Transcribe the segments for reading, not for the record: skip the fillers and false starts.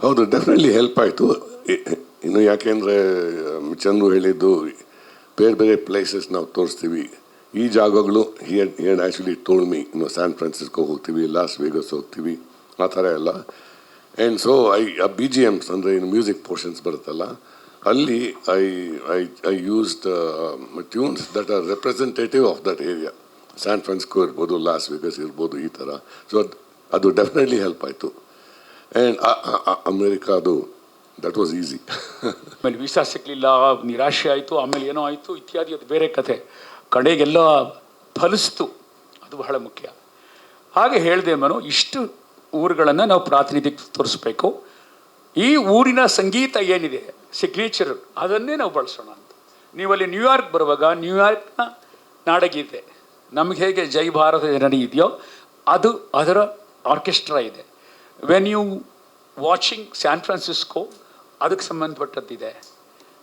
ಹೌದು, definitely help ಆಯಿತು. ಇನ್ನು ಯಾಕೆಂದರೆ ಚಂದ್ರು ಹೇಳಿದ್ದು ಬೇರೆ ಬೇರೆ ಪ್ಲೇಸಸ್ ನಾವು ತೋರಿಸ್ತೀವಿ. ಈ ಜಾಗಗಳು here actually told me, San Francisco ಹೋಗ್ತೀವಿ, ಲಾಸ್ ವೇಗಸ್ ಹೋಗ್ತೀವಿ, ಆ ಥರ ಎಲ್ಲ. And so B G Ms ಅಂದರೆ ಇನ್ನು ಮ್ಯೂಸಿಕ್ ಪೋರ್ಷನ್ಸ್ ಬರುತ್ತಲ್ಲ, ಅಲ್ಲಿ I used tunes that are representative of that area. San Francisco ಇರ್ಬೋದು, ಲಾಸ್ ವೇಗಸ್ ಇರ್ಬೋದು, ಈ ಥರ. ಸೊ ಅದು ಡೆಫಿನೆಟ್ಲಿ ಹೆಲ್ಪ್ ಆಯಿತು. ಆ್ಯಂಡ್ ಅಮೇರಿಕಾದು ದಟ್ ವಾಸ್ ಈಸಿ. ಆಮೇಲೆ ವೀಸಾ ಸಿಗಲಿಲ್ಲ, ನಿರಾಶೆ ಆಯಿತು, ಆಮೇಲೆ ಏನೋ ಆಯಿತು ಇತ್ಯಾದಿ, ಅದು ಬೇರೆ ಕಥೆ. ಕಡೆಗೆಲ್ಲ ಫಲಿಸ್ತು, ಅದು ಬಹಳ ಮುಖ್ಯ. ಹಾಗೆ ಹೇಳಿದೆ ಮನು, ಇಷ್ಟು ಊರುಗಳನ್ನು ನಾವು ಪ್ರಾತಿನಿಧ್ಯಕ್ಕೆ ತೋರಿಸ್ಬೇಕು. ಈ ಊರಿನ ಸಂಗೀತ ಏನಿದೆ, ಸಿಗ್ನೇಚರ್, ಅದನ್ನೇ ನಾವು ಬಳಸೋಣ ಅಂತ. ನೀವಲ್ಲಿ ನ್ಯೂಯಾರ್ಕ್ ಬರುವಾಗ ನ್ಯೂಯಾರ್ಕ್ನ ನಾಡಗೀತೆ ನಮ್ಗೆ ಹೇಗೆ ಜೈ ಭಾರತ ಜನನಿ ಇದೆಯೋ ಅದು ಅದರ ಆರ್ಕೆಸ್ಟ್ರಾ ಇದೆ. When you watching San Francisco ಅದಕ್ಕೆ ಸಂಬಂಧಪಟ್ಟದ್ದಿದೆ,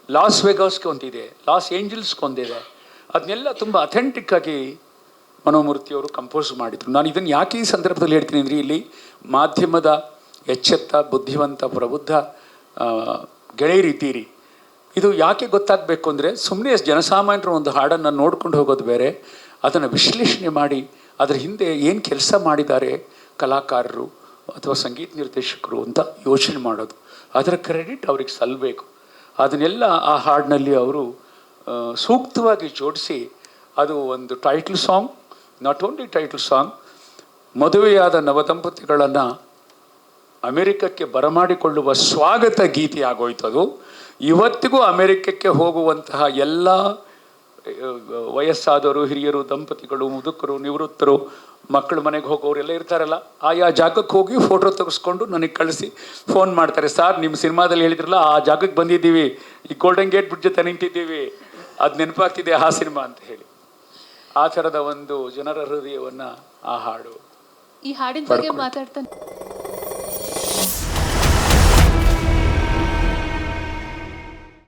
ಲಾಸ್ ವೆಗಾಸ್ಗೆ ಒಂದಿದೆ, ಲಾಸ್ ಏಂಜಲ್ಸ್ಗೆ ಒಂದಿದೆ. ಅದನ್ನೆಲ್ಲ ತುಂಬ ಅಥೆಂಟಿಕ್ಕಾಗಿ ಮನೋಮೂರ್ತಿಯವರು ಕಂಪೋಸ್ ಮಾಡಿದರು. ನಾನು ಇದನ್ನು ಯಾಕೆ ಈ ಸಂದರ್ಭದಲ್ಲಿ ಹೇಳ್ತೀನಿ ಅಂದರೆ, ಇಲ್ಲಿ ಮಾಧ್ಯಮದ ಎಚ್ಚೆತ್ತ ಬುದ್ಧಿವಂತ ಪ್ರಬುದ್ಧ ಗೆಳೆಯರಿದ್ದೀರಿ. ಇದು ಯಾಕೆ ಗೊತ್ತಾಗಬೇಕು ಅಂದರೆ, ಸುಮ್ಮನೆ ಜನಸಾಮಾನ್ಯರು ಒಂದು ಹಾಡನ್ನು ನೋಡ್ಕೊಂಡು ಹೋಗೋದು ಬೇರೆ, ಅದನ್ನು ವಿಶ್ಲೇಷಣೆ ಮಾಡಿ ಅದರ ಹಿಂದೆ ಏನು ಕೆಲಸ ಮಾಡಿದ್ದಾರೆ ಕಲಾಕಾರರು ಅಥವಾ ಸಂಗೀತ ನಿರ್ದೇಶಕರು ಅಂತ ಯೋಚನೆ ಮಾಡೋದು, ಅದರ ಕ್ರೆಡಿಟ್ ಅವ್ರಿಗೆ ಸಲ್ಲಬೇಕು. ಅದನ್ನೆಲ್ಲ ಆ ಹಾಡಿನಲ್ಲಿ ಅವರು ಸೂಕ್ತವಾಗಿ ಜೋಡಿಸಿ, ಅದು ಒಂದು title song, not only title song, ಮದುವೆಯಾದ ನವದಂಪತಿಗಳನ್ನು ಅಮೆರಿಕಕ್ಕೆ ಬರಮಾಡಿಕೊಳ್ಳುವ ಸ್ವಾಗತ ಗೀತೆ ಆಗೋಯ್ತು. ಅದು ಇವತ್ತಿಗೂ ಅಮೆರಿಕಕ್ಕೆ ಹೋಗುವಂತಹ ಎಲ್ಲ ವಯಸ್ಸಾದವರು, ಹಿರಿಯರು, ದಂಪತಿಗಳು, ಮುದುಕರು, ನಿವೃತ್ತರು, ಮಕ್ಕಳು ಮನೆಗೆ ಹೋಗೋರೆಲ್ಲ ಇರ್ತಾರಲ್ಲ, ಆಯಾ ಜಾಗಕ್ಕೆ ಹೋಗಿ ಫೋಟೋ ತೆಗೆಸ್ಕೊಂಡು ನನಗೆ ಕಳಿಸಿ ಫೋನ್ ಮಾಡ್ತಾರೆ. ಸರ್, ನಿಮ್ಮ ಸಿನಿಮಾದಲ್ಲಿ ಹೇಳಿದ್ರಲ್ಲ, ಆ ಜಾಗಕ್ಕೆ ಬಂದಿದ್ದೀವಿ, ಈ ಗೋಲ್ಡನ್ ಗೇಟ್ ಬ್ರಿಡ್ಜ್ ಜೊತೆ ನಿಂತಿದ್ದೀವಿ, ಅದು ನೆನಪಾಗ್ತಿದೆ ಆ ಸಿನಿಮಾ ಅಂತ ಹೇಳಿ. ಆ ಥರದ ಒಂದು ಜನರ ಹೃದಯವನ್ನು ಆ ಹಾಡು ಈ ಹಾಡಿನ ಬಗ್ಗೆ ಮಾತಾಡ್ತಾನೆ.